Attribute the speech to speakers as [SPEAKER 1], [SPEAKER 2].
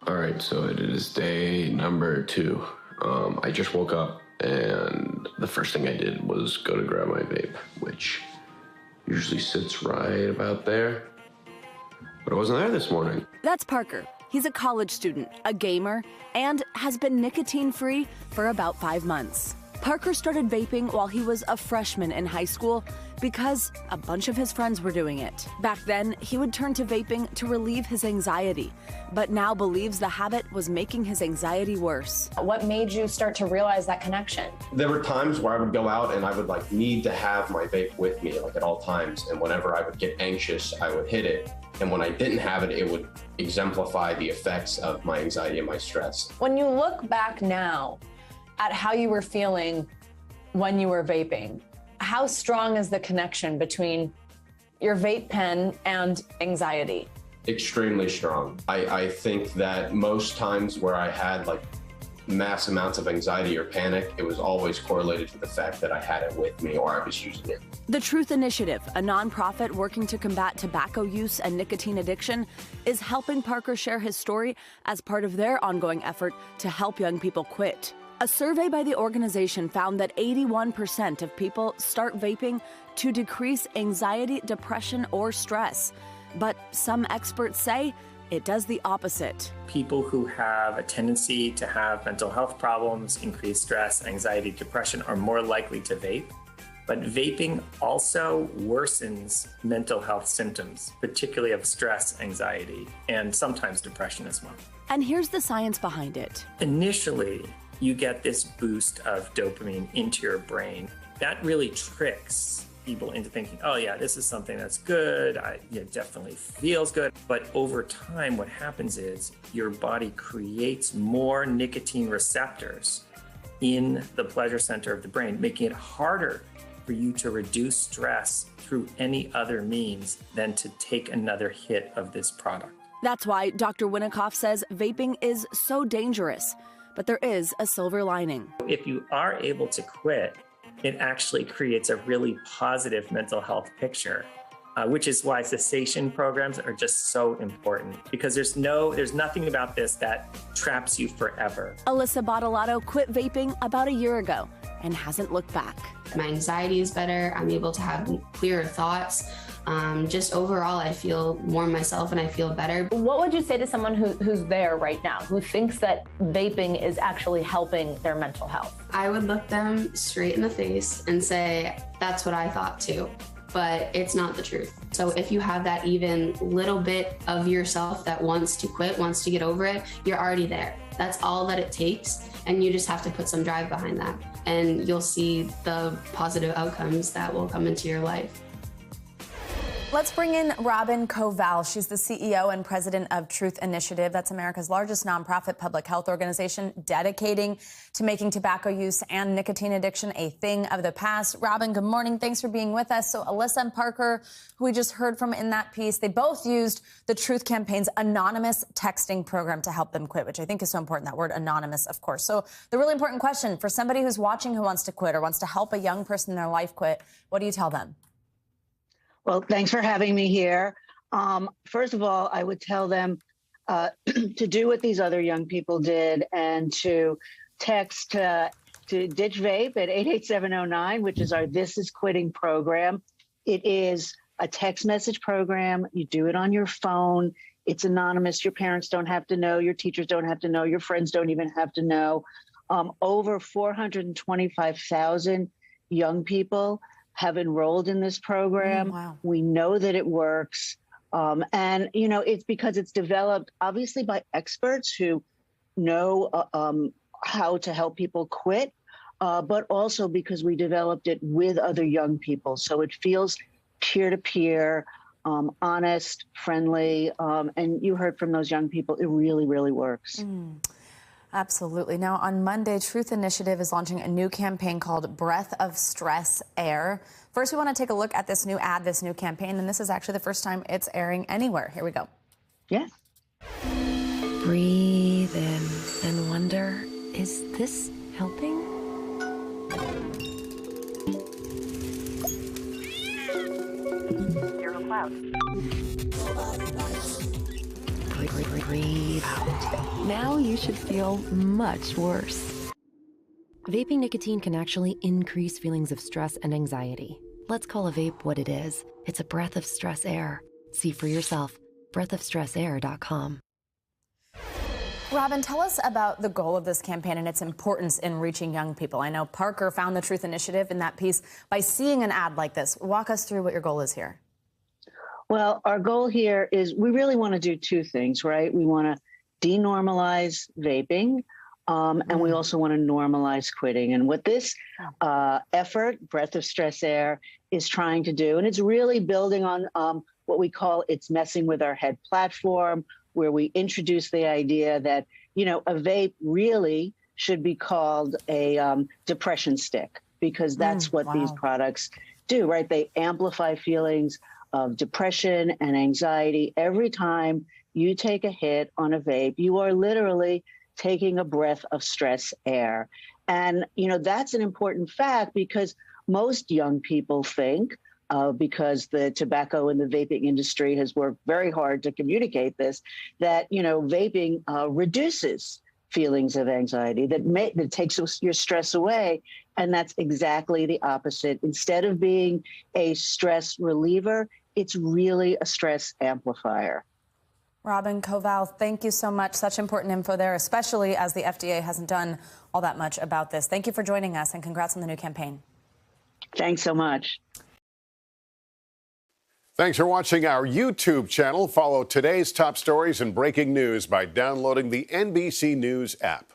[SPEAKER 1] All right, so it is day number 2. I just woke up and the first thing I did was go to grab my vape, which usually sits right about there. But it wasn't there this morning.
[SPEAKER 2] That's Parker. He's a college student, a gamer, and has been nicotine-free for about 5 months. Parker started vaping while he was a freshman in high school because a bunch of his friends were doing it. Back then, he would turn to vaping to relieve his anxiety, but now believes the habit was making his anxiety worse.
[SPEAKER 3] What made you start to realize that connection?
[SPEAKER 4] There were times where I would go out and I would need to have my vape with me at all times. And whenever I would get anxious, I would hit it. And when I didn't have it, it would exemplify the effects of my anxiety and my stress.
[SPEAKER 3] When you look back now at how you were feeling when you were vaping, how strong is the connection between your vape pen and anxiety?
[SPEAKER 4] Extremely strong. I think that most times where I had mass amounts of anxiety or panic, it was always correlated to the fact that I had it with me or I was using it.
[SPEAKER 2] The Truth Initiative, a nonprofit working to combat tobacco use and nicotine addiction, is helping Parker share his story as part of their ongoing effort to help young people quit. A survey by the organization found that 81% of people start vaping to decrease anxiety, depression, or stress. But some experts say it does the opposite.
[SPEAKER 5] People who have a tendency to have mental health problems, increased stress, anxiety, depression are more likely to vape. But vaping also worsens mental health symptoms, particularly of stress, anxiety, and sometimes depression as well.
[SPEAKER 2] And here's the science behind it.
[SPEAKER 5] Initially, you get this boost of dopamine into your brain. That really tricks people into thinking, oh yeah, this is something that's good, it definitely feels good. But over time, what happens is your body creates more nicotine receptors in the pleasure center of the brain, making it harder for you to reduce stress through any other means than to take another hit of this product.
[SPEAKER 2] That's why Dr. Winikoff says vaping is so dangerous. But there is a silver lining.
[SPEAKER 5] If you are able to quit, it actually creates a really positive mental health picture, which is why cessation programs are just so important, because there's nothing about this that traps you forever.
[SPEAKER 2] Alyssa Bottolato quit vaping about a year ago and hasn't looked back.
[SPEAKER 6] My anxiety is better. I'm able to have clearer thoughts. Just overall, I feel more myself and I feel better.
[SPEAKER 3] What would you say to someone who's there right now, who thinks that vaping is actually helping their mental health?
[SPEAKER 6] I would look them straight in the face and say, that's what I thought too, but it's not the truth. So if you have that even little bit of yourself that wants to quit, wants to get over it, you're already there. That's all that it takes. And you just have to put some drive behind that. And you'll see the positive outcomes that will come into your life.
[SPEAKER 7] Let's bring in Robin Koval. She's the CEO and president of Truth Initiative. That's America's largest nonprofit public health organization dedicating to making tobacco use and nicotine addiction a thing of the past. Robin, good morning. Thanks for being with us. So Alyssa and Parker, who we just heard from in that piece, they both used the Truth Campaign's anonymous texting program to help them quit, which I think is so important, that word anonymous, of course. So the really important question for somebody who's watching who wants to quit or wants to help a young person in their life quit, what do you tell them?
[SPEAKER 8] Well, thanks for having me here. First of all, I would tell them to do what these other young people did and to text to Ditch Vape at 88709, which is our This Is Quitting program. It is a text message program. You do it on your phone. It's anonymous. Your parents don't have to know. Your teachers don't have to know. Your friends don't even have to know. Over 425,000 young people have enrolled in this program.
[SPEAKER 7] Wow.
[SPEAKER 8] We know that it works. And, it's because it's developed obviously by experts who know how to help people quit, but also because we developed it with other young people. So it feels peer-to-peer, honest, friendly. And you heard from those young people, it really, really works.
[SPEAKER 7] Absolutely. Now, on Monday, Truth Initiative is launching a new campaign called Breath of Stress Air. First, we want to take a look at this new ad, this new campaign, and this is actually the first time it's airing anywhere. Here we go.
[SPEAKER 8] Yes.
[SPEAKER 9] Breathe in and wonder, is this helping?
[SPEAKER 3] Zero cloud.
[SPEAKER 9] Breathe out. now you should feel much worse. Vaping nicotine can actually increase feelings of stress and anxiety. Let's call a vape what it is. It's a breath of stress air. See for yourself. breathofstressair.com.
[SPEAKER 7] Robin, tell us about the goal of this campaign and its importance in reaching young people. I know Parker found the Truth Initiative in that piece by seeing an ad like this. Walk us through what your goal is here.
[SPEAKER 8] Well, our goal here is we really want to do two things, right? We want to denormalize vaping, and we also want to normalize quitting. And what this effort, Breath of Stress Air, is trying to do, and it's really building on what we call It's Messing With Our Head platform, where we introduce the idea that, you know, a vape really should be called a depression stick, because that's what these products do, right? They amplify feelings of depression and anxiety. Every time you take a hit on a vape, you are literally taking a breath of stress air. And, you know, that's an important fact because most young people think, because the tobacco and the vaping industry has worked very hard to communicate this, that, you know, vaping reduces feelings of anxiety, that takes your stress away. And that's exactly the opposite. Instead of being a stress reliever, it's really a stress amplifier.
[SPEAKER 7] Robin Koval, thank you so much. Such important info there, especially as the FDA hasn't done all that much about this. Thank you for joining us, and congrats on the new campaign.
[SPEAKER 8] Thanks so much.
[SPEAKER 10] Thanks for watching our YouTube channel. Follow today's top stories and breaking news by downloading the NBC News app.